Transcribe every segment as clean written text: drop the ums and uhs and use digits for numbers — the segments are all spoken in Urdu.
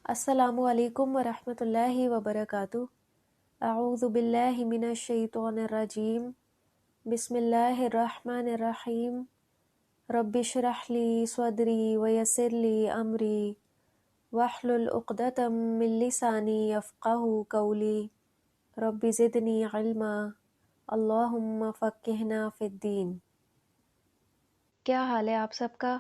السلام علیکم ورحمۃ اللہ وبرکاتہ۔ اعوذ باللہ من الشیطان الرجیم۔ بسم اللہ الرحمن الرحیم۔ رب اشرح لی صدری ویسر لی امری واحلل عقدۃ من لسانی یفقہوا قولی۔ رب زدنی علما، اللہم فقہنا فی الدین۔ کیا حال ہے آپ سب کا؟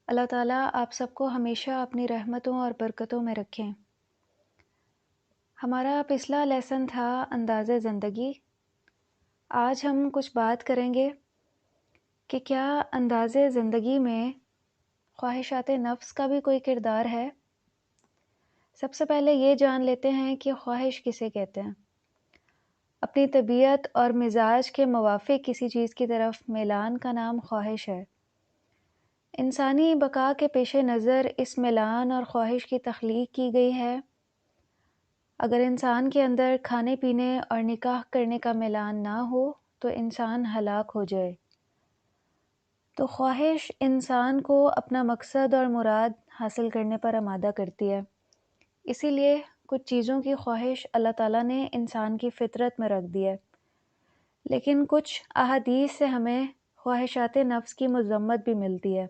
اللہ تعالیٰ آپ سب کو ہمیشہ اپنی رحمتوں اور برکتوں میں رکھیں۔ ہمارا پچھلا لیسن تھا انداز زندگی۔ آج ہم کچھ بات کریں گے کہ کیا انداز زندگی میں خواہشات نفس کا بھی کوئی کردار ہے؟ سب سے پہلے یہ جان لیتے ہیں کہ خواہش کسے کہتے ہیں۔ اپنی طبیعت اور مزاج کے موافق کسی چیز کی طرف میلان کا نام خواہش ہے۔ انسانی بقا کے پیش نظر اس میلان اور خواہش کی تخلیق کی گئی ہے۔ اگر انسان کے اندر کھانے پینے اور نکاح کرنے کا میلان نہ ہو تو انسان ہلاک ہو جائے۔ تو خواہش انسان کو اپنا مقصد اور مراد حاصل کرنے پر آمادہ کرتی ہے۔ اسی لیے کچھ چیزوں کی خواہش اللہ تعالیٰ نے انسان کی فطرت میں رکھ دی ہے، لیکن کچھ احادیث سے ہمیں خواہشات نفس کی مذمت بھی ملتی ہے،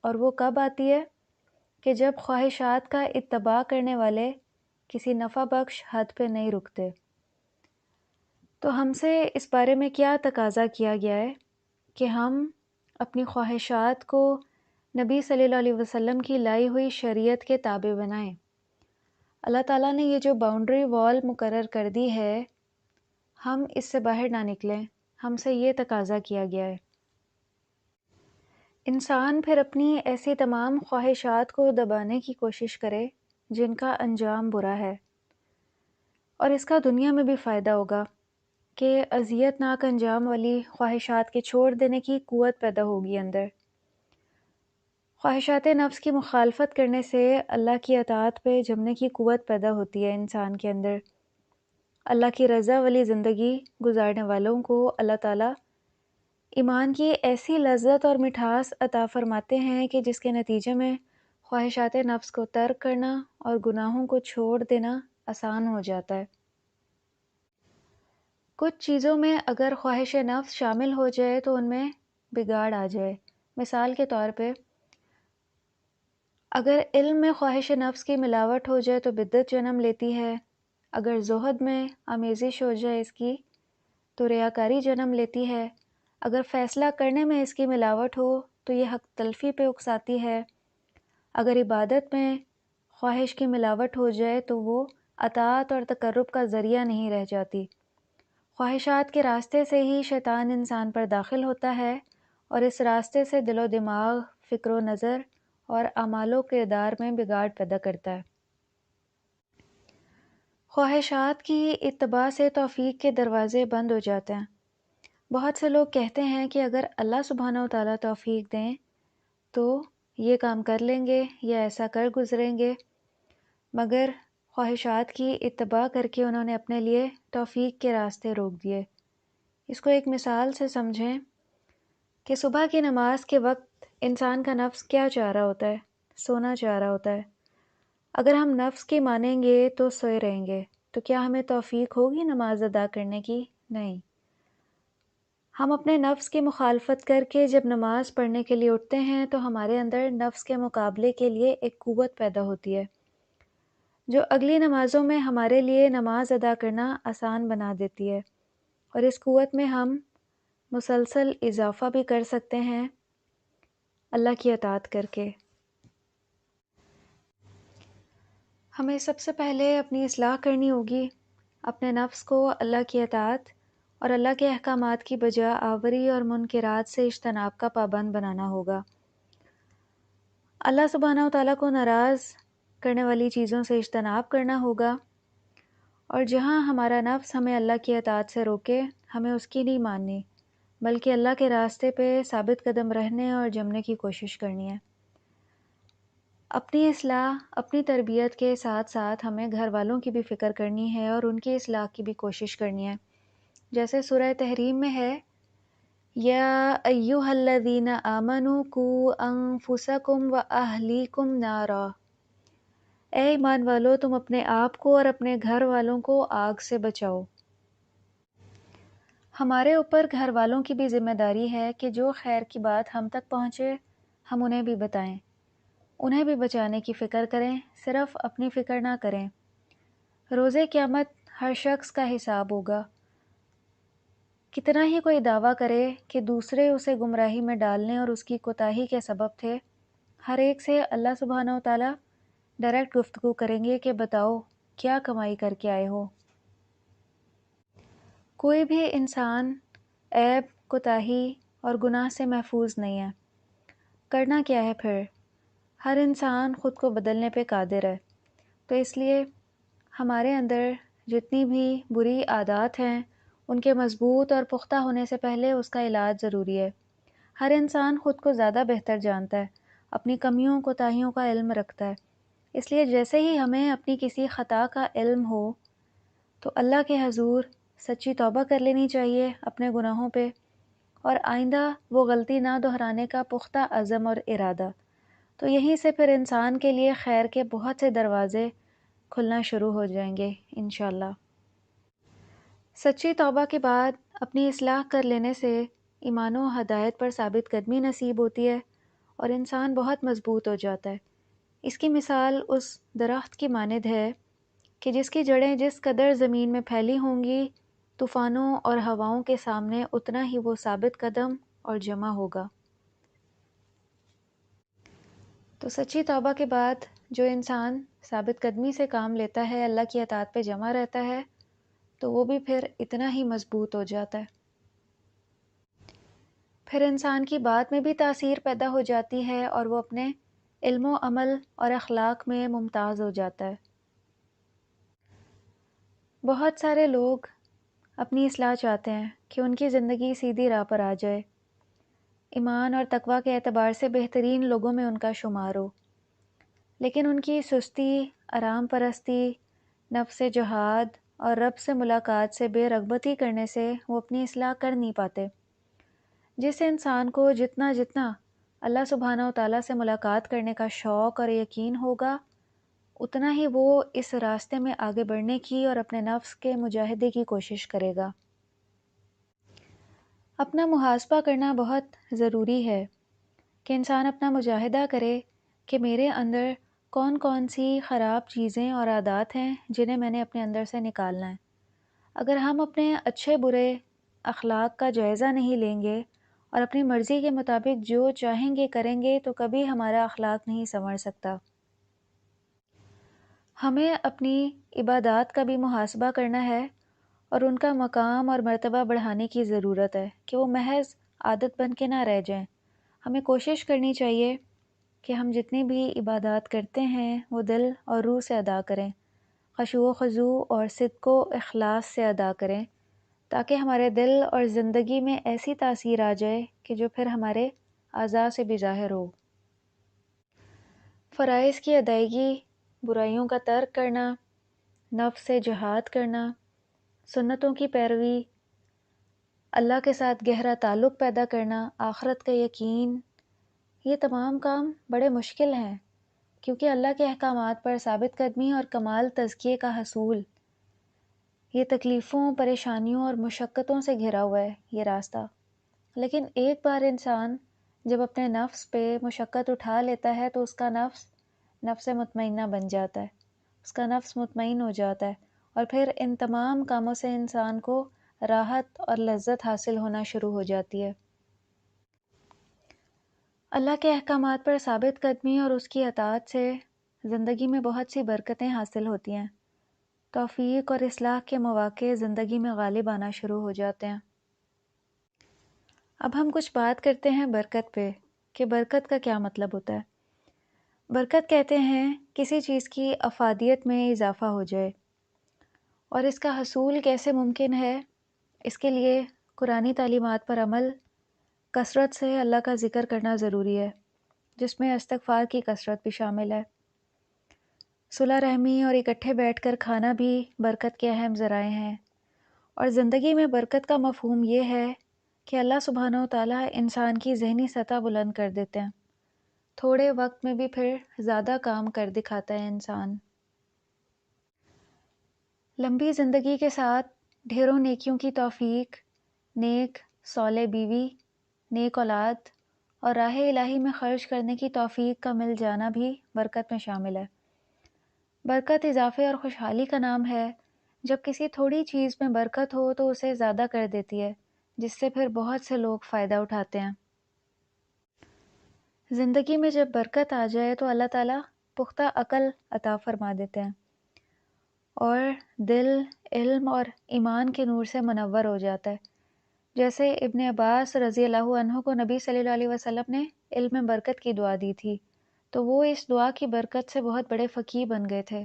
اور وہ کب آتی ہے کہ جب خواہشات کا اتباع کرنے والے کسی نفع بخش حد پہ نہیں رکتے۔ تو ہم سے اس بارے میں کیا تقاضا کیا گیا ہے کہ ہم اپنی خواہشات کو نبی صلی اللہ علیہ وسلم کی لائی ہوئی شریعت کے تابع بنائیں۔ اللہ تعالیٰ نے یہ جو باؤنڈری وال مقرر کر دی ہے، ہم اس سے باہر نہ نکلیں، ہم سے یہ تقاضا کیا گیا ہے۔ انسان پھر اپنی ایسی تمام خواہشات کو دبانے کی کوشش کرے جن کا انجام برا ہے، اور اس کا دنیا میں بھی فائدہ ہوگا کہ اذیت ناک انجام والی خواہشات کے چھوڑ دینے کی قوت پیدا ہوگی اندر۔ خواہشات نفس کی مخالفت کرنے سے اللہ کی اطاعت پہ جمنے کی قوت پیدا ہوتی ہے انسان کے اندر۔ اللہ کی رضا والی زندگی گزارنے والوں کو اللہ تعالیٰ ایمان کی ایسی لذت اور مٹھاس عطا فرماتے ہیں کہ جس کے نتیجے میں خواہشات نفس کو ترک کرنا اور گناہوں کو چھوڑ دینا آسان ہو جاتا ہے۔ کچھ چیزوں میں اگر خواہش نفس شامل ہو جائے تو ان میں بگاڑ آ جائے۔ مثال کے طور پہ اگر علم میں خواہش نفس کی ملاوٹ ہو جائے تو بدعت جنم لیتی ہے، اگر زہد میں آمیزش ہو جائے اس کی تو ریاکاری جنم لیتی ہے، اگر فیصلہ کرنے میں اس کی ملاوٹ ہو تو یہ حق تلفی پہ اکساتی ہے، اگر عبادت میں خواہش کی ملاوٹ ہو جائے تو وہ اطاعت اور تقرب کا ذریعہ نہیں رہ جاتی۔ خواہشات کے راستے سے ہی شیطان انسان پر داخل ہوتا ہے اور اس راستے سے دل و دماغ، فکر و نظر اور اعمال و کردار میں بگاڑ پیدا کرتا ہے۔ خواہشات کی اتباع سے توفیق کے دروازے بند ہو جاتے ہیں۔ بہت سے لوگ کہتے ہیں کہ اگر اللہ سبحانہ و تعالیٰ توفیق دیں تو یہ کام کر لیں گے یا ایسا کر گزریں گے، مگر خواہشات کی اتباع کر کے انہوں نے اپنے لیے توفیق کے راستے روک دیے۔ اس کو ایک مثال سے سمجھیں کہ صبح کی نماز کے وقت انسان کا نفس کیا چاہ رہا ہوتا ہے؟ سونا چاہ رہا ہوتا ہے۔ اگر ہم نفس کی مانیں گے تو سوئے رہیں گے، تو کیا ہمیں توفیق ہوگی نماز ادا کرنے کی؟ نہیں۔ ہم اپنے نفس کی مخالفت کر کے جب نماز پڑھنے کے لیے اٹھتے ہیں تو ہمارے اندر نفس کے مقابلے کے لیے ایک قوت پیدا ہوتی ہے جو اگلی نمازوں میں ہمارے لیے نماز ادا کرنا آسان بنا دیتی ہے، اور اس قوت میں ہم مسلسل اضافہ بھی کر سکتے ہیں اللہ کی اطاعت کر کے۔ ہمیں سب سے پہلے اپنی اصلاح کرنی ہوگی، اپنے نفس کو اللہ کی اطاعت اور اللہ کے احکامات کی بجا آوری اور منکرات سے اجتناب کا پابند بنانا ہوگا۔ اللہ سبحانہ و تعالیٰ کو ناراض کرنے والی چیزوں سے اجتناب کرنا ہوگا، اور جہاں ہمارا نفس ہمیں اللہ کی اطاعت سے روکے ہمیں اس کی نہیں ماننی، بلکہ اللہ کے راستے پہ ثابت قدم رہنے اور جمنے کی کوشش کرنی ہے۔ اپنی اصلاح، اپنی تربیت کے ساتھ ساتھ ہمیں گھر والوں کی بھی فکر کرنی ہے اور ان کی اصلاح کی بھی کوشش کرنی ہے۔ جیسے سورہ تحریم میں ہے، یا ایہا الذین آمنوا قوا انفسکم و اہلیکم نارا، اے ایمان والو، تم اپنے آپ کو اور اپنے گھر والوں کو آگ سے بچاؤ۔ ہمارے اوپر گھر والوں کی بھی ذمہ داری ہے کہ جو خیر کی بات ہم تک پہنچے ہم انہیں بھی بتائیں، انہیں بھی بچانے کی فکر کریں، صرف اپنی فکر نہ کریں۔ روز قیامت ہر شخص کا حساب ہوگا۔ کتنا ہی کوئی دعویٰ کرے کہ دوسرے اسے گمراہی میں ڈالنے اور اس کی کوتاہی کے سبب تھے، ہر ایک سے اللہ سبحانہ و تعالیٰ ڈائریکٹ گفتگو کریں گے کہ بتاؤ کیا کمائی کر کے آئے ہو۔ کوئی بھی انسان عیب، کوتاہی اور گناہ سے محفوظ نہیں ہے۔ کرنا کیا ہے پھر؟ ہر انسان خود کو بدلنے پہ قادر ہے، تو اس لیے ہمارے اندر جتنی بھی بری عادات ہیں ان کے مضبوط اور پختہ ہونے سے پہلے اس کا علاج ضروری ہے۔ ہر انسان خود کو زیادہ بہتر جانتا ہے، اپنی کمیوں کوتاہیوں کا علم رکھتا ہے، اس لیے جیسے ہی ہمیں اپنی کسی خطا کا علم ہو تو اللہ کے حضور سچی توبہ کر لینی چاہیے اپنے گناہوں پہ، اور آئندہ وہ غلطی نہ دہرانے کا پختہ عزم اور ارادہ۔ تو یہیں سے پھر انسان کے لیے خیر کے بہت سے دروازے کھلنا شروع ہو جائیں گے انشاءاللہ۔ سچی توبہ کے بعد اپنی اصلاح کر لینے سے ایمان و ہدایت پر ثابت قدمی نصیب ہوتی ہے اور انسان بہت مضبوط ہو جاتا ہے۔ اس کی مثال اس درخت کی مانند ہے کہ جس کی جڑیں جس قدر زمین میں پھیلی ہوں گی، طوفانوں اور ہواؤں کے سامنے اتنا ہی وہ ثابت قدم اور جمع ہوگا۔ تو سچی توبہ کے بعد جو انسان ثابت قدمی سے کام لیتا ہے، اللہ کی اطاعت پہ جمع رہتا ہے، تو وہ بھی پھر اتنا ہی مضبوط ہو جاتا ہے۔ پھر انسان کی بات میں بھی تاثیر پیدا ہو جاتی ہے اور وہ اپنے علم و عمل اور اخلاق میں ممتاز ہو جاتا ہے۔ بہت سارے لوگ اپنی اصلاح چاہتے ہیں کہ ان کی زندگی سیدھی راہ پر آ جائے، ایمان اور تقوی کے اعتبار سے بہترین لوگوں میں ان کا شمار ہو، لیکن ان کی سستی، آرام پرستی، نفس جہاد اور رب سے ملاقات سے بے رغبتی کرنے سے وہ اپنی اصلاح کر نہیں پاتے۔ جس انسان کو جتنا اللہ سبحانہ و تعالیٰ سے ملاقات کرنے کا شوق اور یقین ہوگا، اتنا ہی وہ اس راستے میں آگے بڑھنے کی اور اپنے نفس کے مجاہدے کی کوشش کرے گا۔ اپنا محاسبہ کرنا بہت ضروری ہے کہ انسان اپنا مجاہدہ کرے کہ میرے اندر کون کون سی خراب چیزیں اور عادات ہیں جنہیں میں نے اپنے اندر سے نکالنا ہے۔ اگر ہم اپنے اچھے برے اخلاق کا جائزہ نہیں لیں گے اور اپنی مرضی کے مطابق جو چاہیں گے کریں گے تو کبھی ہمارا اخلاق نہیں سنور سکتا۔ ہمیں اپنی عبادات کا بھی محاسبہ کرنا ہے اور ان کا مقام اور مرتبہ بڑھانے کی ضرورت ہے کہ وہ محض عادت بن کے نہ رہ جائیں۔ ہمیں کوشش کرنی چاہیے کہ ہم جتنی بھی عبادات کرتے ہیں وہ دل اور روح سے ادا کریں، خشوع و خضوع اور صدق و اخلاص سے ادا کریں، تاکہ ہمارے دل اور زندگی میں ایسی تاثیر آ جائے کہ جو پھر ہمارے اعضاء سے بھی ظاہر ہو۔ فرائض کی ادائیگی، برائیوں کا ترک کرنا، نفس سے جہاد کرنا، سنتوں کی پیروی، اللہ کے ساتھ گہرا تعلق پیدا کرنا، آخرت کا یقین، یہ تمام کام بڑے مشکل ہیں، کیونکہ اللہ کے احکامات پر ثابت قدمی اور کمال تزکیے کا حصول یہ تکلیفوں، پریشانیوں اور مشقتوں سے گھرا ہوا ہے یہ راستہ۔ لیکن ایک بار انسان جب اپنے نفس پہ مشقت اٹھا لیتا ہے تو اس کا نفس مطمئنہ بن جاتا ہے، اس کا نفس مطمئن ہو جاتا ہے، اور پھر ان تمام کاموں سے انسان کو راحت اور لذت حاصل ہونا شروع ہو جاتی ہے۔ اللہ کے احکامات پر ثابت قدمی اور اس کی اطاعت سے زندگی میں بہت سی برکتیں حاصل ہوتی ہیں، توفیق اور اصلاح کے مواقع زندگی میں غالب آنا شروع ہو جاتے ہیں۔ اب ہم کچھ بات کرتے ہیں برکت پہ کہ برکت کا کیا مطلب ہوتا ہے۔ برکت کہتے ہیں کسی چیز کی افادیت میں اضافہ ہو جائے، اور اس کا حصول کیسے ممکن ہے؟ اس کے لیے قرآنی تعلیمات پر عمل، کثرت سے اللہ کا ذکر کرنا ضروری ہے، جس میں استغفار کی کثرت بھی شامل ہے۔ صلح رحمی اور اکٹھے بیٹھ کر کھانا بھی برکت کے اہم ذرائع ہیں، اور زندگی میں برکت کا مفہوم یہ ہے کہ اللہ سبحانہ و تعالیٰ انسان کی ذہنی سطح بلند کر دیتے ہیں، تھوڑے وقت میں بھی پھر زیادہ کام کر دکھاتا ہے انسان۔ لمبی زندگی کے ساتھ ڈھیروں نیکیوں کی توفیق، نیک صالح بیوی، نیک اولاد اور راہ الہی میں خرچ کرنے کی توفیق کا مل جانا بھی برکت میں شامل ہے۔ برکت اضافے اور خوشحالی کا نام ہے۔ جب کسی تھوڑی چیز میں برکت ہو تو اسے زیادہ کر دیتی ہے، جس سے پھر بہت سے لوگ فائدہ اٹھاتے ہیں۔ زندگی میں جب برکت آ جائے تو اللہ تعالیٰ پختہ عقل عطا فرما دیتے ہیں اور دل علم اور ایمان کے نور سے منور ہو جاتا ہے۔ جیسے ابن عباس رضی اللہ عنہ کو نبی صلی اللہ علیہ وسلم نے علم میں برکت کی دعا دی تھی، تو وہ اس دعا کی برکت سے بہت بڑے فقیہ بن گئے تھے۔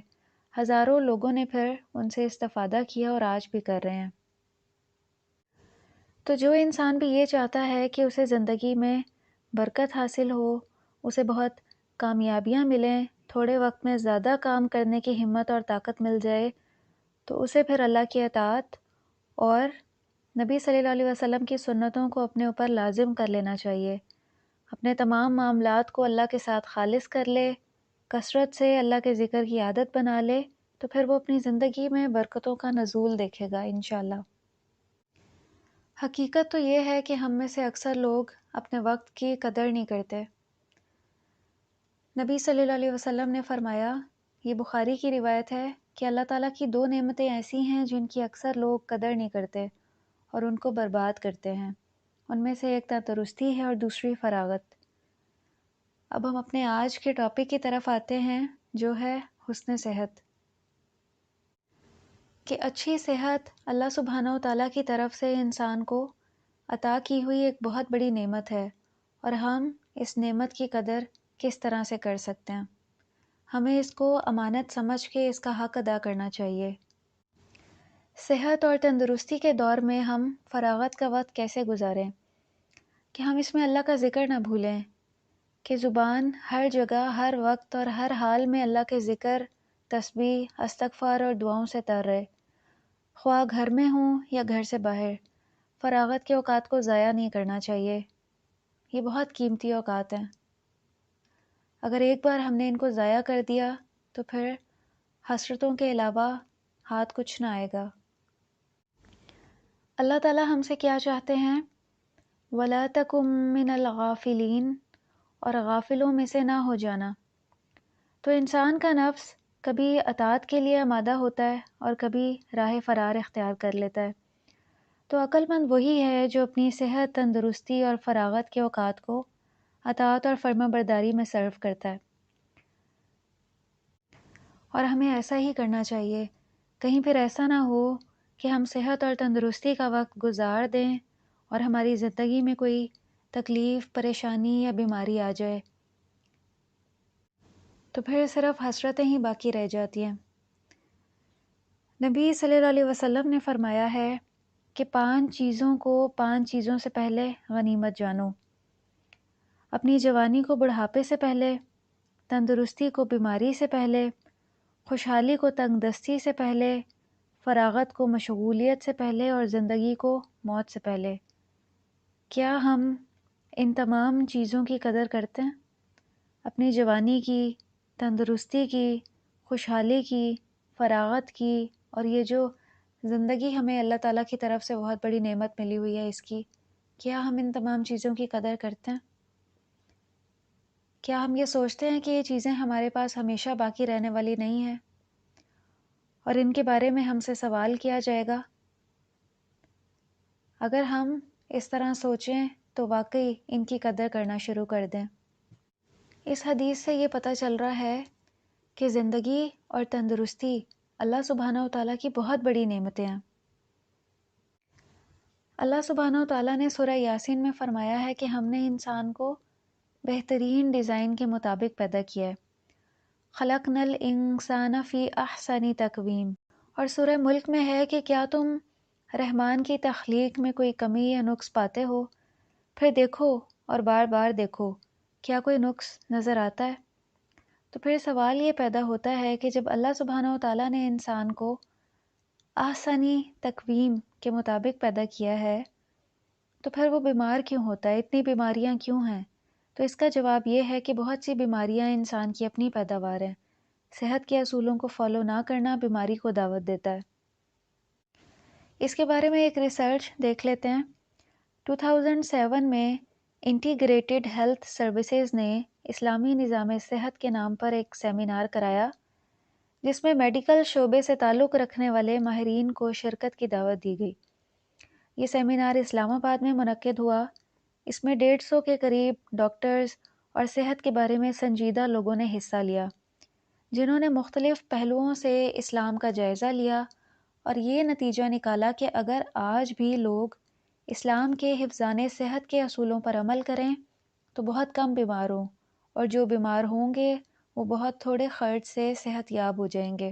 ہزاروں لوگوں نے پھر ان سے استفادہ کیا اور آج بھی کر رہے ہیں۔ تو جو انسان بھی یہ چاہتا ہے کہ اسے زندگی میں برکت حاصل ہو، اسے بہت کامیابیاں ملیں، تھوڑے وقت میں زیادہ کام کرنے کی ہمت اور طاقت مل جائے، تو اسے پھر اللہ کی اطاعت اور نبی صلی اللہ علیہ وسلم کی سنتوں کو اپنے اوپر لازم کر لینا چاہیے۔ اپنے تمام معاملات کو اللہ کے ساتھ خالص کر لے، کثرت سے اللہ کے ذکر کی عادت بنا لے، تو پھر وہ اپنی زندگی میں برکتوں کا نزول دیکھے گا انشاءاللہ۔ حقیقت تو یہ ہے کہ ہم میں سے اکثر لوگ اپنے وقت کی قدر نہیں کرتے۔ نبی صلی اللہ علیہ وسلم نے فرمایا، یہ بخاری کی روایت ہے کہ اللہ تعالیٰ کی دو نعمتیں ایسی ہیں جن کی اکثر لوگ قدر نہیں کرتے اور ان کو برباد کرتے ہیں۔ ان میں سے ایک تندرستی ہے اور دوسری فراغت۔ اب ہم اپنے آج کے ٹاپک کی طرف آتے ہیں، جو ہے حسن صحت۔ کہ اچھی صحت اللہ سبحانہ و تعالیٰ کی طرف سے انسان کو عطا کی ہوئی ایک بہت بڑی نعمت ہے، اور ہم اس نعمت کی قدر کس طرح سے کر سکتے ہیں؟ ہمیں اس کو امانت سمجھ کے اس کا حق ادا کرنا چاہیے۔ صحت اور تندرستی کے دور میں ہم فراغت کا وقت کیسے گزاریں کہ ہم اس میں اللہ کا ذکر نہ بھولیں، کہ زبان ہر جگہ ہر وقت اور ہر حال میں اللہ کے ذکر، تسبیح، استغفار اور دعاؤں سے تر رہے، خواہ گھر میں ہوں یا گھر سے باہر۔ فراغت کے اوقات کو ضائع نہیں کرنا چاہیے، یہ بہت قیمتی اوقات ہیں۔ اگر ایک بار ہم نے ان کو ضائع کر دیا تو پھر حسرتوں کے علاوہ ہاتھ کچھ نہ آئے گا۔ اللہ تعالیٰ ہم سے کیا چاہتے ہیں؟ وَلَا تَكُن مِّنَ الْغَافِلِينَ، اور غافلوں میں سے نہ ہو جانا۔ تو انسان کا نفس کبھی اطاعت کے لیے آمادہ ہوتا ہے اور کبھی راہ فرار اختیار کر لیتا ہے۔ تو عقل مند وہی ہے جو اپنی صحت، تندرستی اور فراغت کے اوقات کو اطاعت اور فرما برداری میں صرف کرتا ہے، اور ہمیں ایسا ہی کرنا چاہیے۔ کہیں پھر ایسا نہ ہو کہ ہم صحت اور تندرستی کا وقت گزار دیں اور ہماری زندگی میں کوئی تکلیف، پریشانی یا بیماری آ جائے، تو پھر صرف حسرتیں ہی باقی رہ جاتی ہیں۔ نبی صلی اللہ علیہ وسلم نے فرمایا ہے کہ 5 چیزوں کو 5 چیزوں سے پہلے غنیمت جانو۔ اپنی جوانی کو بڑھاپے سے پہلے، تندرستی کو بیماری سے پہلے، خوشحالی کو تنگ دستی سے پہلے، فراغت کو مشغولیت سے پہلے اور زندگی کو موت سے پہلے۔ کیا ہم ان تمام چیزوں کی قدر کرتے ہیں؟ اپنی جوانی کی، تندرستی کی، خوشحالی کی، فراغت کی، اور یہ جو زندگی ہمیں اللہ تعالیٰ کی طرف سے بہت بڑی نعمت ملی ہوئی ہے، اس کی کیا ہم ان تمام چیزوں کی قدر کرتے ہیں؟ کیا ہم یہ سوچتے ہیں کہ یہ چیزیں ہمارے پاس ہمیشہ باقی رہنے والی نہیں ہیں اور ان کے بارے میں ہم سے سوال کیا جائے گا؟ اگر ہم اس طرح سوچیں تو واقعی ان کی قدر کرنا شروع کر دیں۔ اس حدیث سے یہ پتہ چل رہا ہے کہ زندگی اور تندرستی اللہ سبحانہ و تعالیٰ کی بہت بڑی نعمتیں ہیں۔ اللہ سبحانہ و تعالیٰ نے سورہ یاسین میں فرمایا ہے کہ ہم نے انسان کو بہترین ڈیزائن کے مطابق پیدا کیا ہے۔ خلقنا الانسان فی احسن تقویم۔ اور سورہ ملک میں ہے کہ کیا تم رحمان کی تخلیق میں کوئی کمی یا نقص پاتے ہو؟ پھر دیکھو اور بار بار دیکھو، کیا کوئی نقص نظر آتا ہے؟ تو پھر سوال یہ پیدا ہوتا ہے کہ جب اللہ سبحانہ و تعالیٰ نے انسان کو احسنی تقویم کے مطابق پیدا کیا ہے، تو پھر وہ بیمار کیوں ہوتا ہے؟ اتنی بیماریاں کیوں ہیں؟ تو اس کا جواب یہ ہے کہ بہت سی بیماریاں انسان کی اپنی پیداوار ہیں۔ صحت کے اصولوں کو فالو نہ کرنا بیماری کو دعوت دیتا ہے۔ اس کے بارے میں ایک ریسرچ دیکھ لیتے ہیں۔ 2007 میں انٹیگریٹڈ ہیلتھ سروسز نے اسلامی نظام صحت کے نام پر ایک سیمینار کرایا، جس میں میڈیکل شعبے سے تعلق رکھنے والے ماہرین کو شرکت کی دعوت دی گئی۔ یہ سیمینار اسلام آباد میں منعقد ہوا۔ اس میں 150 کے قریب ڈاکٹرز اور صحت کے بارے میں سنجیدہ لوگوں نے حصہ لیا، جنہوں نے مختلف پہلوؤں سے اسلام کا جائزہ لیا اور یہ نتیجہ نکالا کہ اگر آج بھی لوگ اسلام کے حفظان صحت کے اصولوں پر عمل کریں تو بہت کم بیمار ہوں، اور جو بیمار ہوں گے وہ بہت تھوڑے خرچ سے صحت یاب ہو جائیں گے۔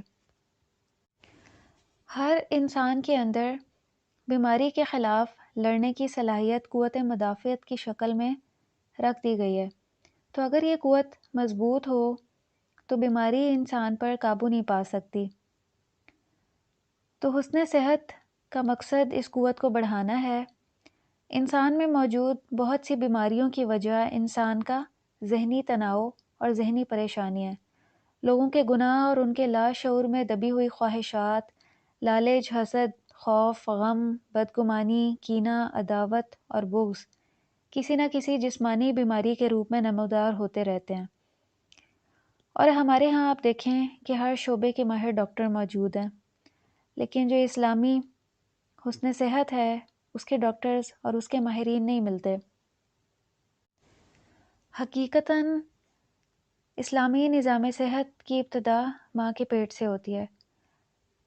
ہر انسان کے اندر بیماری کے خلاف لڑنے کی صلاحیت قوت مدافعت کی شکل میں رکھ دی گئی ہے، تو اگر یہ قوت مضبوط ہو تو بیماری انسان پر قابو نہیں پا سکتی۔ تو حسن صحت کا مقصد اس قوت کو بڑھانا ہے۔ انسان میں موجود بہت سی بیماریوں کی وجہ انسان کا ذہنی تناؤ اور ذہنی پریشانی ہے۔ لوگوں کے گناہ اور ان کے لاشعور میں دبی ہوئی خواہشات، لالچ، حسد، خوف، غم، بدگمانی، کینہ، عداوت اور بغض کسی نہ کسی جسمانی بیماری کے روپ میں نمودار ہوتے رہتے ہیں۔ اور ہمارے ہاں آپ دیکھیں کہ ہر شعبے کے ماہر ڈاکٹر موجود ہیں، لیکن جو اسلامی حسن صحت ہے اس کے ڈاکٹرز اور اس کے ماہرین نہیں ملتے۔ حقیقتاً اسلامی نظام صحت کی ابتدا ماں کے پیٹ سے ہوتی ہے۔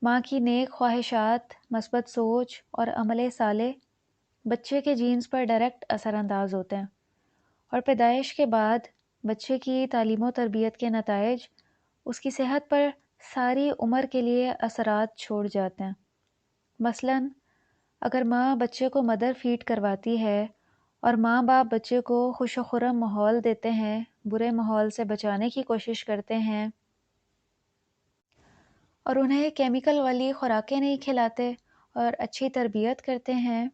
ماں کی نیک خواہشات، مثبت سوچ اور عمل صالح بچے کے جینز پر ڈائریکٹ اثر انداز ہوتے ہیں، اور پیدائش کے بعد بچے کی تعلیم و تربیت کے نتائج اس کی صحت پر ساری عمر کے لیے اثرات چھوڑ جاتے ہیں۔ مثلاً اگر ماں بچے کو مدر فیڈ کرواتی ہے اور ماں باپ بچے کو خوش و خرم ماحول دیتے ہیں، برے ماحول سے بچانے کی کوشش کرتے ہیں اور انہیں کیمیکل والی خوراکیں نہیں کھلاتے اور اچھی تربیت کرتے ہیں،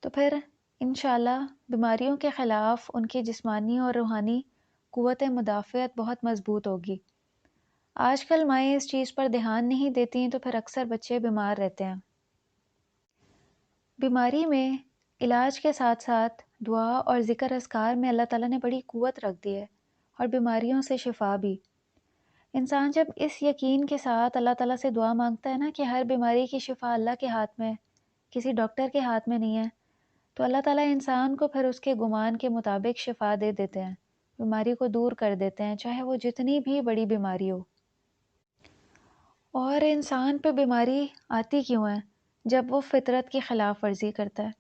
تو پھر انشاءاللہ بیماریوں کے خلاف ان کی جسمانی اور روحانی قوت مدافعت بہت مضبوط ہوگی۔ آج کل مائیں اس چیز پر دھیان نہیں دیتی تو پھر اکثر بچے بیمار رہتے ہیں۔ بیماری میں علاج کے ساتھ ساتھ دعا اور ذکر اذکار میں اللہ تعالیٰ نے بڑی قوت رکھ دی ہے، اور بیماریوں سے شفا بھی۔ انسان جب اس یقین کے ساتھ اللہ تعالیٰ سے دعا مانگتا ہے نا کہ ہر بیماری کی شفا اللہ کے ہاتھ میں، کسی ڈاکٹر کے ہاتھ میں نہیں ہے، تو اللہ تعالیٰ انسان کو پھر اس کے گمان کے مطابق شفا دے دیتے ہیں، بیماری کو دور کر دیتے ہیں، چاہے وہ جتنی بھی بڑی بیماری ہو۔ اور انسان پہ بیماری آتی کیوں ہے؟ جب وہ فطرت کی خلاف ورزی کرتا ہے۔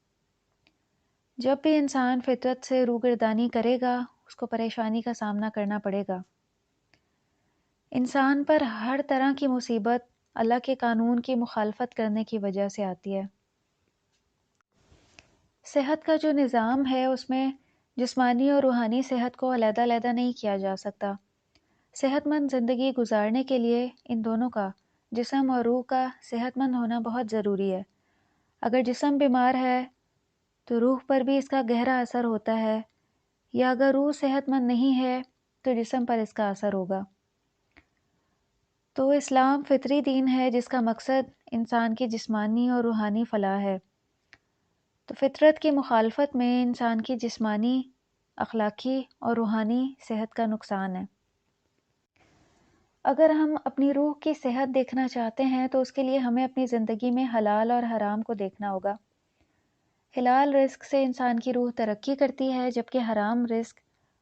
جب بھی انسان فطرت سے روگردانی کرے گا اس کو پریشانی کا سامنا کرنا پڑے گا۔ انسان پر ہر طرح کی مصیبت اللہ کے قانون کی مخالفت کرنے کی وجہ سے آتی ہے۔ صحت کا جو نظام ہے اس میں جسمانی اور روحانی صحت کو علیحدہ علیحدہ نہیں کیا جا سکتا۔ صحت مند زندگی گزارنے کے لیے ان دونوں کا، جسم اور روح کا صحت مند ہونا بہت ضروری ہے۔ اگر جسم بیمار ہے تو روح پر بھی اس کا گہرا اثر ہوتا ہے، یا اگر روح صحت مند نہیں ہے تو جسم پر اس کا اثر ہوگا۔ تو اسلام فطری دین ہے جس کا مقصد انسان کی جسمانی اور روحانی فلاح ہے۔ تو فطرت کی مخالفت میں انسان کی جسمانی، اخلاقی اور روحانی صحت کا نقصان ہے۔ اگر ہم اپنی روح کی صحت دیکھنا چاہتے ہیں تو اس کے لیے ہمیں اپنی زندگی میں حلال اور حرام کو دیکھنا ہوگا۔ حلال رزق سے انسان کی روح ترقی کرتی ہے، جبکہ حرام رزق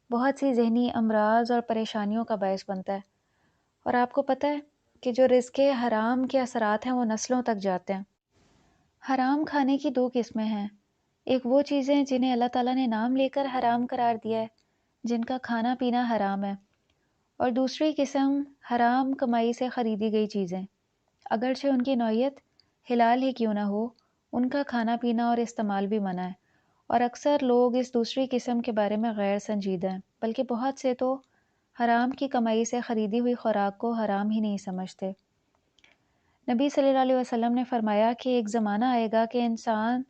بہت سی ذہنی امراض اور پریشانیوں کا باعث بنتا ہے۔ اور آپ کو پتہ ہے کہ جو رزق حرام کے اثرات ہیں وہ نسلوں تک جاتے ہیں۔ حرام کھانے کی دو قسمیں ہیں، ایک وہ چیزیں جنہیں اللہ تعالیٰ نے نام لے کر حرام قرار دیا ہے، جن کا کھانا پینا حرام ہے، اور دوسری قسم حرام کمائی سے خریدی گئی چیزیں، اگرچہ ان کی نوعیت حلال ہی کیوں نہ ہو، ان کا کھانا پینا اور استعمال بھی منع ہے۔ اور اکثر لوگ اس دوسری قسم کے بارے میں غیر سنجیدہ ہیں، بلکہ بہت سے تو حرام کی کمائی سے خریدی ہوئی خوراک کو حرام ہی نہیں سمجھتے۔ نبی صلی اللہ علیہ وسلم نے فرمایا کہ ایک زمانہ آئے گا کہ انسان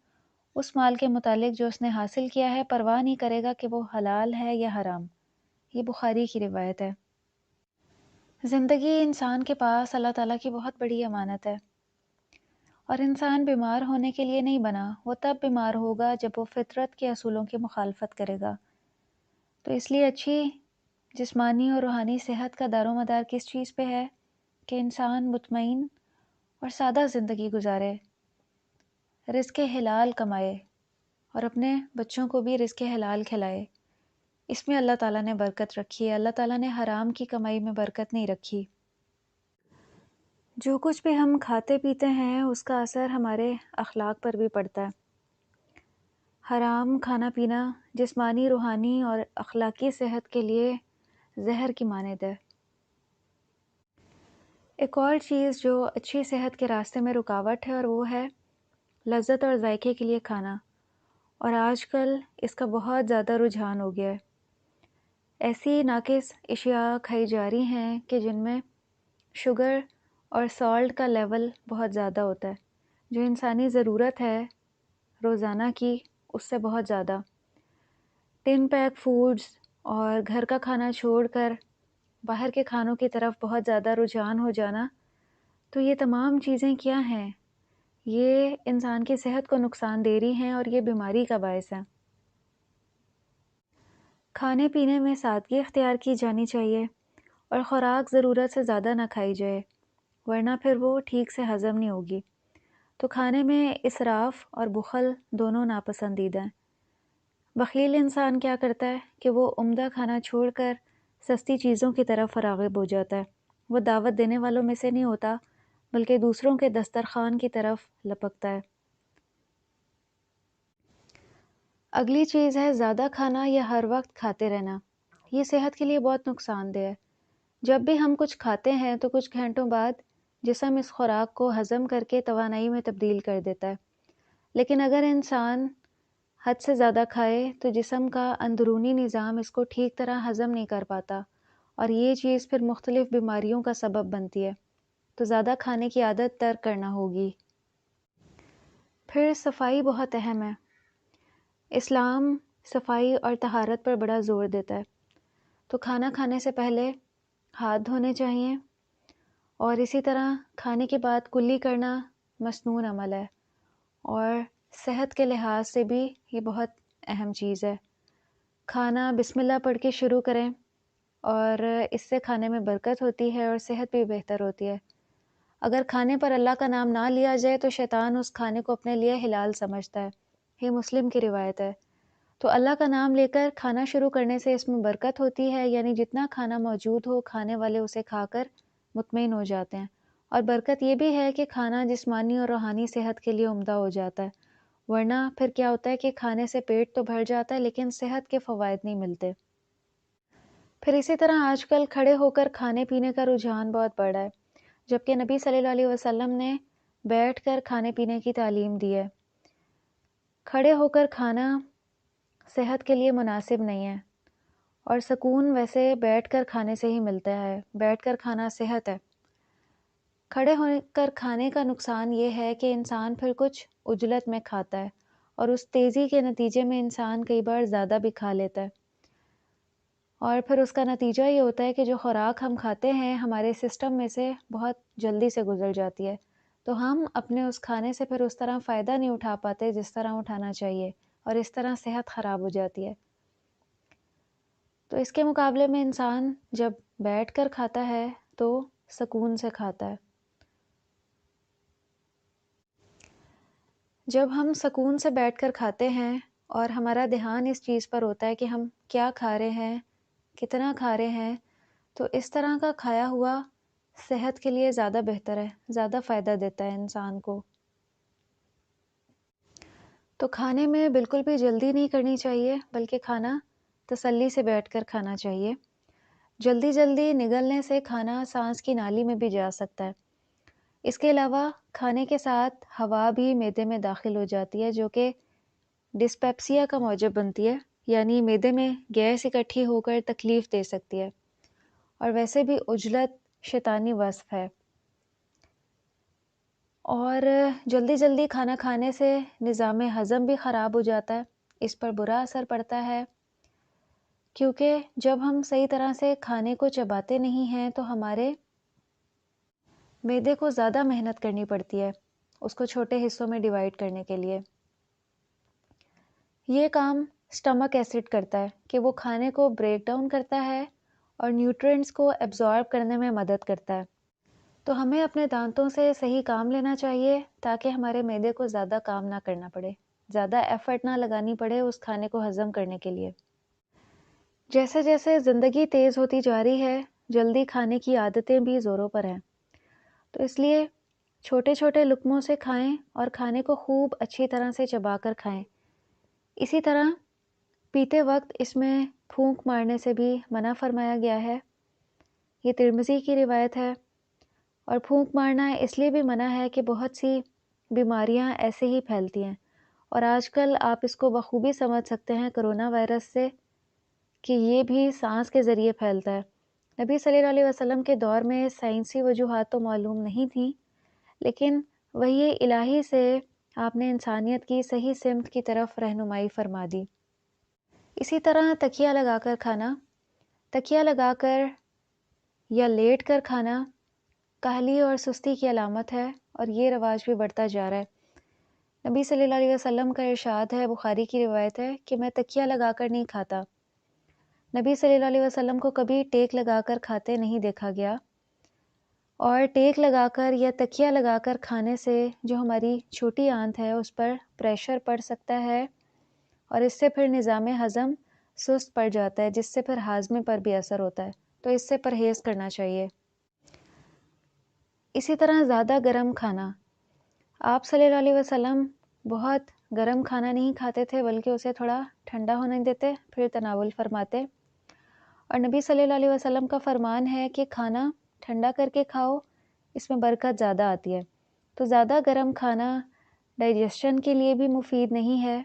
اس مال کے متعلق جو اس نے حاصل کیا ہے پرواہ نہیں کرے گا کہ وہ حلال ہے یا حرام۔ یہ بخاری کی روایت ہے۔ زندگی انسان کے پاس اللہ تعالیٰ کی بہت بڑی امانت ہے، اور انسان بیمار ہونے کے لیے نہیں بنا، وہ تب بیمار ہوگا جب وہ فطرت کے اصولوں کی مخالفت کرے گا۔ تو اس لیے اچھی جسمانی اور روحانی صحت کا دار و مدار کس چیز پہ ہے کہ انسان مطمئن اور سادہ زندگی گزارے، رزق حلال کمائے اور اپنے بچوں کو بھی رزق حلال کھلائے۔ اس میں اللہ تعالیٰ نے برکت رکھی ہے، اللہ تعالیٰ نے حرام کی کمائی میں برکت نہیں رکھی۔ جو کچھ بھی ہم کھاتے پیتے ہیں اس کا اثر ہمارے اخلاق پر بھی پڑتا ہے۔ حرام کھانا پینا جسمانی، روحانی اور اخلاقی صحت کے لیے زہر کی مانند ہے۔ ایک اور چیز جو اچھی صحت کے راستے میں رکاوٹ ہے اور وہ ہے لذت اور ذائقے کے لیے کھانا، اور آج کل اس کا بہت زیادہ رجحان ہو گیا ہے۔ ایسی ناقص اشیاء کھائی جا رہی ہیں کہ جن میں شوگر اور سالٹ کا لیول بہت زیادہ ہوتا ہے، جو انسانی ضرورت ہے روزانہ کی اس سے بہت زیادہ۔ ٹن پیک فوڈز اور گھر کا کھانا چھوڑ کر باہر کے کھانوں کی طرف بہت زیادہ رجحان ہو جانا، تو یہ تمام چیزیں کیا ہیں؟ یہ انسان کی صحت کو نقصان دے رہی ہیں اور یہ بیماری کا باعث ہے۔ کھانے پینے میں سادگی اختیار کی جانی چاہیے اور خوراک ضرورت سے زیادہ نہ کھائی جائے، ورنہ پھر وہ ٹھیک سے ہضم نہیں ہوگی۔ تو کھانے میں اسراف اور بخل دونوں ناپسندیدہ ہیں۔ بخیل انسان کیا کرتا ہے کہ وہ عمدہ کھانا چھوڑ کر سستی چیزوں کی طرف راغب ہو جاتا ہے۔ وہ دعوت دینے والوں میں سے نہیں ہوتا بلکہ دوسروں کے دسترخوان کی طرف لپکتا ہے۔ اگلی چیز ہے زیادہ کھانا یا ہر وقت کھاتے رہنا۔ یہ صحت کے لیے بہت نقصان دہ ہے۔ جب بھی ہم کچھ کھاتے ہیں تو کچھ گھنٹوں بعد جسم اس خوراک کو ہضم کر کے توانائی میں تبدیل کر دیتا ہے، لیکن اگر انسان حد سے زیادہ کھائے تو جسم کا اندرونی نظام اس کو ٹھیک طرح ہضم نہیں کر پاتا، اور یہ چیز پھر مختلف بیماریوں کا سبب بنتی ہے۔ تو زیادہ کھانے کی عادت ترک کرنا ہوگی۔ پھر صفائی بہت اہم ہے۔ اسلام صفائی اور طہارت پر بڑا زور دیتا ہے۔ تو کھانا کھانے سے پہلے ہاتھ دھونے چاہیے، اور اسی طرح کھانے کے بعد کلی کرنا مسنون عمل ہے، اور صحت کے لحاظ سے بھی یہ بہت اہم چیز ہے۔ کھانا بسم اللہ پڑھ کے شروع کریں، اور اس سے کھانے میں برکت ہوتی ہے اور صحت بھی بہتر ہوتی ہے۔ اگر کھانے پر اللہ کا نام نہ لیا جائے تو شیطان اس کھانے کو اپنے لیے حلال سمجھتا ہے۔ یہ مسلم کی روایت ہے۔ تو اللہ کا نام لے کر کھانا شروع کرنے سے اس میں برکت ہوتی ہے، یعنی جتنا کھانا موجود ہو کھانے والے اسے کھا کر مطمئن ہو جاتے ہیں۔ اور برکت یہ بھی ہے کہ کھانا جسمانی اور روحانی صحت کے لیے عمدہ ہو جاتا ہے، ورنہ پھر کیا ہوتا ہے کہ کھانے سے پیٹ تو بھر جاتا ہے لیکن صحت کے فوائد نہیں ملتے۔ پھر اسی طرح آج کل کھڑے ہو کر کھانے پینے کا رجحان بہت بڑا ہے، جبکہ نبی صلی اللہ علیہ وسلم نے بیٹھ کر کھانے پینے کی تعلیم دی ہے۔ کھڑے ہو کر کھانا صحت کے لیے مناسب نہیں ہے، اور سکون ویسے بیٹھ کر کھانے سے ہی ملتا ہے۔ بیٹھ کر کھانا صحت ہے۔ کھڑے ہو کر کھانے کا نقصان یہ ہے کہ انسان پھر کچھ عجلت میں کھاتا ہے، اور اس تیزی کے نتیجے میں انسان کئی بار زیادہ بھی کھا لیتا ہے، اور پھر اس کا نتیجہ یہ ہوتا ہے کہ جو خوراک ہم کھاتے ہیں ہمارے سسٹم میں سے بہت جلدی سے گزر جاتی ہے، تو ہم اپنے اس کھانے سے پھر اس طرح فائدہ نہیں اٹھا پاتے جس طرح اٹھانا چاہیے، اور اس طرح صحت خراب ہو جاتی ہے۔ تو اس کے مقابلے میں انسان جب بیٹھ کر کھاتا ہے تو سکون سے کھاتا ہے۔ جب ہم سکون سے بیٹھ کر کھاتے ہیں اور ہمارا دھیان اس چیز پر ہوتا ہے کہ ہم کیا کھا رہے ہیں، کتنا کھا رہے ہیں، تو اس طرح کا کھایا ہوا صحت کے لیے زیادہ بہتر ہے، زیادہ فائدہ دیتا ہے انسان کو۔ تو کھانے میں بالکل بھی جلدی نہیں کرنی چاہیے، بلکہ کھانا تسلی سے بیٹھ کر کھانا چاہیے۔ جلدی جلدی نگلنے سے کھانا سانس کی نالی میں بھی جا سکتا ہے۔ اس کے علاوہ کھانے کے ساتھ ہوا بھی معدے میں داخل ہو جاتی ہے، جو کہ ڈسپیپسیا کا موجب بنتی ہے، یعنی معدے میں گیس اکٹھی ہو کر تکلیف دے سکتی ہے، اور ویسے بھی عجلت شیطانی وصف ہے۔ اور جلدی جلدی کھانا کھانے سے نظام ہضم بھی خراب ہو جاتا ہے، اس پر برا اثر پڑتا ہے، کیونکہ جب ہم صحیح طرح سے کھانے کو چباتے نہیں ہیں تو ہمارے معدے کو زیادہ محنت کرنی پڑتی ہے اس کو چھوٹے حصوں میں ڈیوائڈ کرنے کے لیے۔ یہ کام سٹمک ایسڈ کرتا ہے کہ وہ کھانے کو بریک ڈاؤن کرتا ہے اور نیوٹرینٹس کو ایبزارب کرنے میں مدد کرتا ہے۔ تو ہمیں اپنے دانتوں سے صحیح کام لینا چاہیے تاکہ ہمارے معدے کو زیادہ کام نہ کرنا پڑے، زیادہ ایفرٹ نہ لگانی پڑے اس کھانے کو ہضم کرنے کے لیے۔ جیسے جیسے زندگی تیز ہوتی جا رہی ہے، جلدی کھانے کی عادتیں بھی زوروں پر ہیں، تو اس لیے چھوٹے چھوٹے لقموں سے کھائیں اور کھانے کو خوب اچھی طرح سے چبا کر کھائیں۔ اسی طرح پیتے وقت اس میں پھونک مارنے سے بھی منع فرمایا گیا ہے، یہ ترمذی کی روایت ہے۔ اور پھونک مارنا اس لیے بھی منع ہے کہ بہت سی بیماریاں ایسے ہی پھیلتی ہیں، اور آج کل آپ اس کو بخوبی سمجھ سکتے ہیں کرونا وائرس سے کہ یہ بھی سانس کے ذریعے پھیلتا ہے۔ نبی صلی اللہ علیہ وسلم کے دور میں سائنسی وجوہات تو معلوم نہیں تھیں، لیکن وحی الہی سے آپ نے انسانیت کی صحیح سمت کی طرف رہنمائی فرما دی۔ اسی طرح تکیہ لگا کر کھانا، تکیہ لگا کر یا لیٹ کر کھانا کاہلی اور سستی کی علامت ہے، اور یہ رواج بھی بڑھتا جا رہا ہے۔ نبی صلی اللہ علیہ وسلم کا ارشاد ہے، بخاری کی روایت ہے کہ میں تکیہ لگا کر نہیں کھاتا۔ نبی صلی اللہ علیہ وسلم کو کبھی ٹیک لگا کر کھاتے نہیں دیکھا گیا، اور ٹیک لگا کر یا تکیہ لگا کر کھانے سے جو ہماری چھوٹی آنت ہے اس پر پریشر پڑ سکتا ہے، اور اس سے پھر نظام ہضم سست پڑ جاتا ہے، جس سے پھر ہاضمے پر بھی اثر ہوتا ہے، تو اس سے پرہیز کرنا چاہیے۔ اسی طرح زیادہ گرم کھانا، آپ صلی اللہ علیہ وسلم بہت گرم کھانا نہیں کھاتے تھے بلکہ اسے تھوڑا ٹھنڈا ہونے دیتے پھر تناول فرماتے، اور نبی صلی اللہ علیہ وسلم کا فرمان ہے کہ کھانا ٹھنڈا کر کے کھاؤ، اس میں برکت زیادہ آتی ہے۔ تو زیادہ گرم کھانا ڈائجیشن کے لیے بھی مفید نہیں ہے،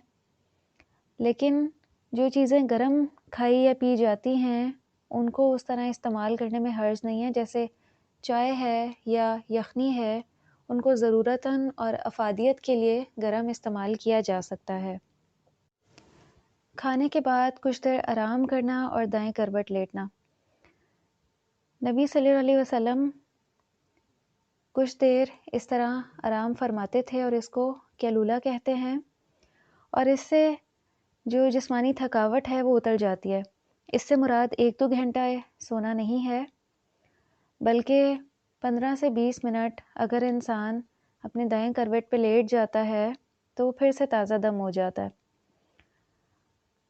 لیکن جو چیزیں گرم کھائی یا پی جاتی ہیں ان کو اس طرح استعمال کرنے میں حرج نہیں ہے، جیسے چائے ہے یا یخنی ہے، ان کو ضرورتاً اور افادیت کے لیے گرم استعمال کیا جا سکتا ہے۔ کھانے کے بعد کچھ دیر آرام کرنا اور دائیں کروٹ لیٹنا، نبی صلی اللہ علیہ وسلم کچھ دیر اس طرح آرام فرماتے تھے، اور اس کو کیلولہ کہتے ہیں، اور اس سے جو جسمانی تھکاوٹ ہے وہ اتر جاتی ہے۔ اس سے مراد 1-2 گھنٹہ سونا نہیں ہے، بلکہ 15 سے 20 منٹ اگر انسان اپنے دائیں کروٹ پہ لیٹ جاتا ہے تو وہ پھر سے تازہ دم ہو جاتا ہے،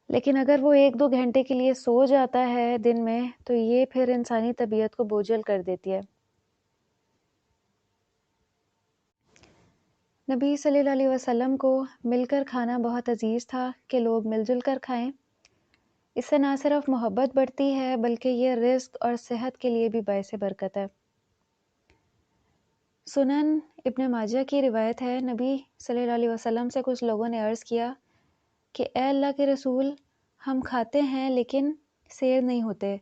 لیکن اگر وہ 1-2 گھنٹے کے لیے سو جاتا ہے دن میں تو یہ پھر انسانی طبیعت کو بوجھل کر دیتی ہے۔ نبی صلی اللہ علیہ وسلم کو مل کر کھانا بہت عزیز تھا کہ لوگ مل جل کر کھائیں، اس سے نہ صرف محبت بڑھتی ہے بلکہ یہ رزق اور صحت کے لیے بھی باعث برکت ہے۔ سنن ابن ماجہ کی روایت ہے، نبی صلی اللہ علیہ وسلم سے کچھ لوگوں نے عرض کیا کہ اے اللہ کے رسول، ہم کھاتے ہیں لیکن سیر نہیں ہوتے،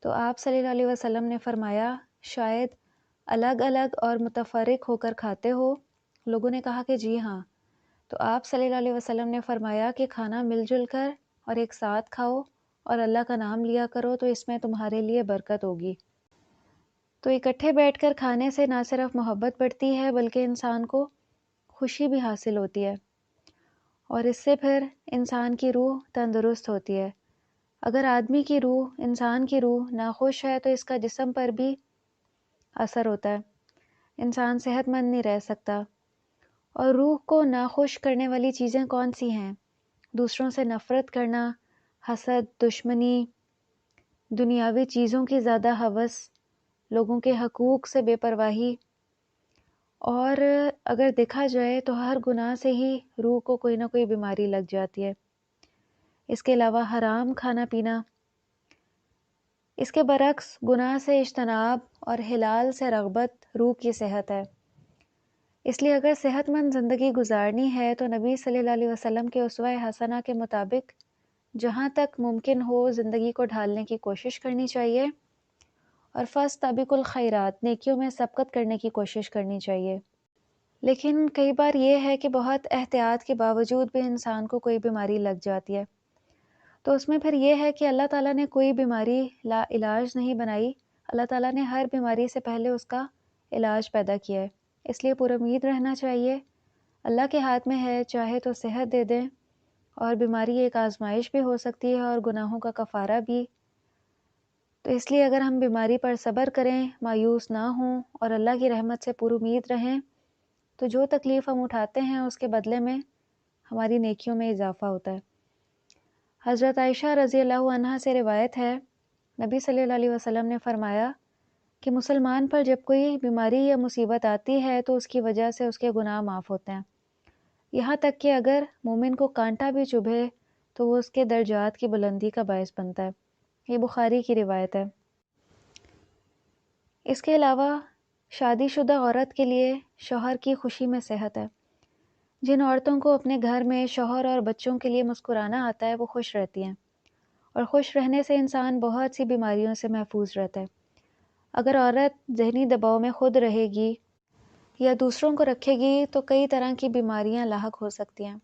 تو آپ صلی اللہ علیہ وسلم نے فرمایا شاید الگ الگ اور متفرق ہو کر کھاتے ہو؟ لوگوں نے کہا کہ جی ہاں، تو آپ صلی اللہ علیہ وسلم نے فرمایا کہ کھانا مل جل کر اور ایک ساتھ کھاؤ اور اللہ کا نام لیا کرو تو اس میں تمہارے لیے برکت ہوگی۔ تو اکٹھے بیٹھ کر کھانے سے نہ صرف محبت بڑھتی ہے بلکہ انسان کو خوشی بھی حاصل ہوتی ہے، اور اس سے پھر انسان کی روح تندرست ہوتی ہے۔ اگر آدمی کی روح، انسان کی روح ناخوش ہے تو اس کا جسم پر بھی اثر ہوتا ہے، انسان صحت مند نہیں رہ سکتا۔ اور روح کو ناخوش کرنے والی چیزیں کون سی ہیں؟ دوسروں سے نفرت کرنا، حسد، دشمنی، دنیاوی چیزوں کی زیادہ ہوس، لوگوں کے حقوق سے بے پرواہی، اور اگر دیکھا جائے تو ہر گناہ سے ہی روح کو کوئی نہ کوئی بیماری لگ جاتی ہے۔ اس کے علاوہ حرام کھانا پینا، اس کے برعکس گناہ سے اجتناب اور حلال سے رغبت روح کی صحت ہے۔ اس لیے اگر صحت مند زندگی گزارنی ہے تو نبی صلی اللہ علیہ وسلم کے اسوہ حسنہ کے مطابق جہاں تک ممکن ہو زندگی کو ڈھالنے کی کوشش کرنی چاہیے، اور فاستبقوا الخیرات، نیکیوں میں سبقت کرنے کی کوشش کرنی چاہیے۔ لیکن کئی بار یہ ہے کہ بہت احتیاط کے باوجود بھی انسان کو کوئی بیماری لگ جاتی ہے، تو اس میں پھر یہ ہے کہ اللہ تعالیٰ نے کوئی بیماری لا علاج نہیں بنائی، اللہ تعالیٰ نے ہر بیماری سے پہلے اس کا علاج پیدا کیا ہے، اس لیے پر امید رہنا چاہیے۔ اللہ کے ہاتھ میں ہے، چاہے تو صحت دے دیں، اور بیماری ایک آزمائش بھی ہو سکتی ہے اور گناہوں کا کفارہ بھی۔ تو اس لیے اگر ہم بیماری پر صبر کریں، مایوس نہ ہوں اور اللہ کی رحمت سے پر امید رہیں، تو جو تکلیف ہم اٹھاتے ہیں اس کے بدلے میں ہماری نیکیوں میں اضافہ ہوتا ہے۔ حضرت عائشہ رضی اللہ عنہا سے روایت ہے، نبی صلی اللہ علیہ وسلم نے فرمایا کہ مسلمان پر جب کوئی بیماری یا مصیبت آتی ہے تو اس کی وجہ سے اس کے گناہ معاف ہوتے ہیں، یہاں تک کہ اگر مومن کو کانٹا بھی چبھے تو وہ اس کے درجات کی بلندی کا باعث بنتا ہے۔ یہ بخاری کی روایت ہے۔ اس کے علاوہ شادی شدہ عورت کے لیے شوہر کی خوشی میں صحت ہے۔ جن عورتوں کو اپنے گھر میں شوہر اور بچوں کے لیے مسکرانا آتا ہے وہ خوش رہتی ہیں، اور خوش رہنے سے انسان بہت سی بیماریوں سے محفوظ رہتا ہے۔ اگر عورت ذہنی دباؤ میں خود رہے گی یا دوسروں کو رکھے گی تو کئی طرح کی بیماریاں لاحق ہو سکتی ہیں۔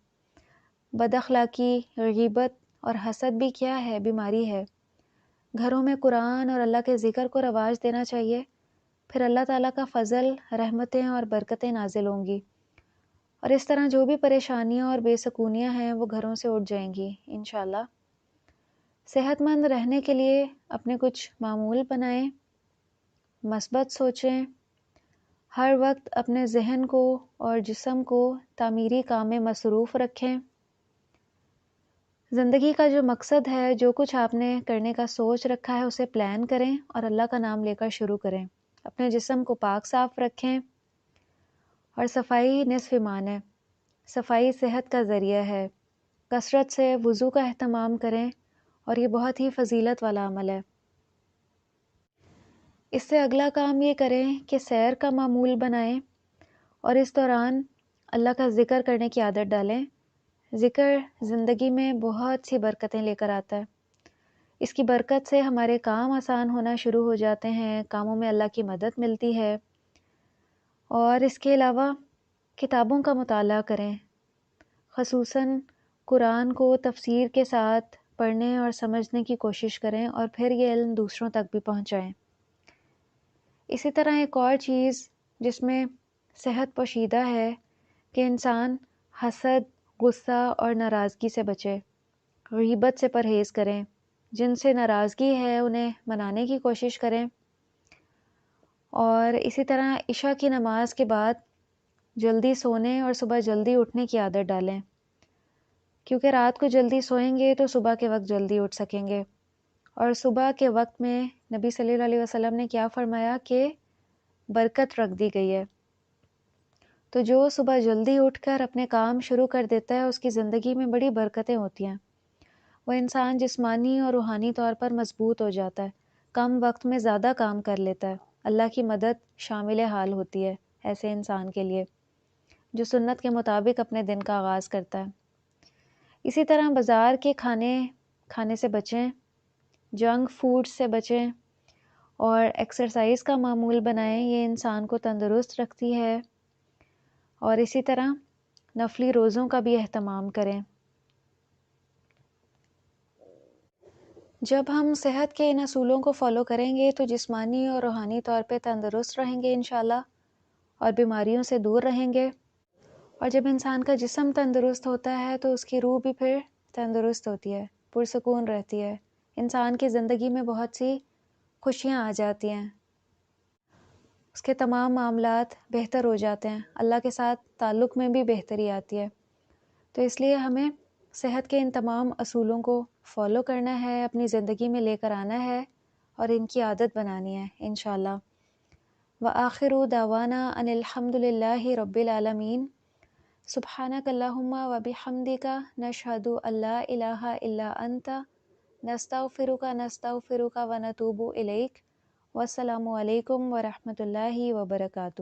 بد اخلاقی، غیبت اور حسد بھی کیا ہے؟ بیماری ہے۔ گھروں میں قرآن اور اللہ کے ذکر کو رواج دینا چاہیے، پھر اللہ تعالیٰ کا فضل، رحمتیں اور برکتیں نازل ہوں گی، اور اس طرح جو بھی پریشانیاں اور بے سکونیاں ہیں وہ گھروں سے اٹھ جائیں گی انشاءاللہ۔ صحت مند رہنے کے لیے اپنے کچھ معمول بنائیں، مثبت سوچیں، ہر وقت اپنے ذہن کو اور جسم کو تعمیری کام میں مصروف رکھیں۔ زندگی کا جو مقصد ہے، جو کچھ آپ نے کرنے کا سوچ رکھا ہے، اسے پلان کریں اور اللہ کا نام لے کر شروع کریں۔ اپنے جسم کو پاک صاف رکھیں، اور صفائی نصف ایمان ہے۔ صفائی صحت کا ذریعہ ہے۔ کثرت سے وضو کا اہتمام کریں، اور یہ بہت ہی فضیلت والا عمل ہے۔ اس سے اگلا کام یہ کریں کہ سیر کا معمول بنائیں، اور اس دوران اللہ کا ذکر کرنے کی عادت ڈالیں۔ ذکر زندگی میں بہت سی برکتیں لے کر آتا ہے۔ اس کی برکت سے ہمارے کام آسان ہونا شروع ہو جاتے ہیں، کاموں میں اللہ کی مدد ملتی ہے۔ اور اس کے علاوہ کتابوں کا مطالعہ کریں، خصوصاً قرآن کو تفسیر کے ساتھ پڑھنے اور سمجھنے کی کوشش کریں، اور پھر یہ علم دوسروں تک بھی پہنچائیں۔ اسی طرح ایک اور چیز جس میں صحت پوشیدہ ہے کہ انسان حسد، غصہ اور ناراضگی سے بچے، غیبت سے پرہیز کریں، جن سے ناراضگی ہے انہیں منانے کی کوشش کریں، اور اسی طرح عشاء کی نماز کے بعد جلدی سونے اور صبح جلدی اٹھنے کی عادت ڈالیں، کیونکہ رات کو جلدی سوئیں گے تو صبح کے وقت جلدی اٹھ سکیں گے۔ اور صبح کے وقت میں نبی صلی اللہ علیہ وسلم نے کیا فرمایا کہ برکت رکھ دی گئی ہے۔ تو جو صبح جلدی اٹھ کر اپنے کام شروع کر دیتا ہے اس کی زندگی میں بڑی برکتیں ہوتی ہیں۔ وہ انسان جسمانی اور روحانی طور پر مضبوط ہو جاتا ہے، کم وقت میں زیادہ کام کر لیتا ہے۔ اللہ کی مدد شامل حال ہوتی ہے ایسے انسان کے لیے جو سنت کے مطابق اپنے دن کا آغاز کرتا ہے۔ اسی طرح بازار کے کھانے سے بچیں، جنک فوڈ سے بچیں، اور ایکسرسائز کا معمول بنائیں، یہ انسان کو تندرست رکھتی ہے۔ اور اسی طرح نفلی روزوں کا بھی اہتمام کریں۔ جب ہم صحت کے ان اصولوں کو فالو کریں گے تو جسمانی اور روحانی طور پہ تندرست رہیں گے انشاءاللہ، اور بیماریوں سے دور رہیں گے۔ اور جب انسان کا جسم تندرست ہوتا ہے تو اس کی روح بھی پھر تندرست ہوتی ہے، پرسکون رہتی ہے، انسان کی زندگی میں بہت سی خوشیاں آ جاتی ہیں، اس کے تمام معاملات بہتر ہو جاتے ہیں، اللہ کے ساتھ تعلق میں بھی بہتری آتی ہے۔ تو اس لیے ہمیں صحت کے ان تمام اصولوں کو فالو کرنا ہے، اپنی زندگی میں لے کر آنا ہے، اور ان کی عادت بنانی ہے انشاءاللہ۔ وآخر دعوانا ان الحمد للہ رب العالمین۔ سبحانک اللہم وبحمدک، نشہد ان لا الہ الا انت، نستغفرک ونتوب الیک۔ والسلام علیکم ورحمۃ اللہ وبرکاتہ۔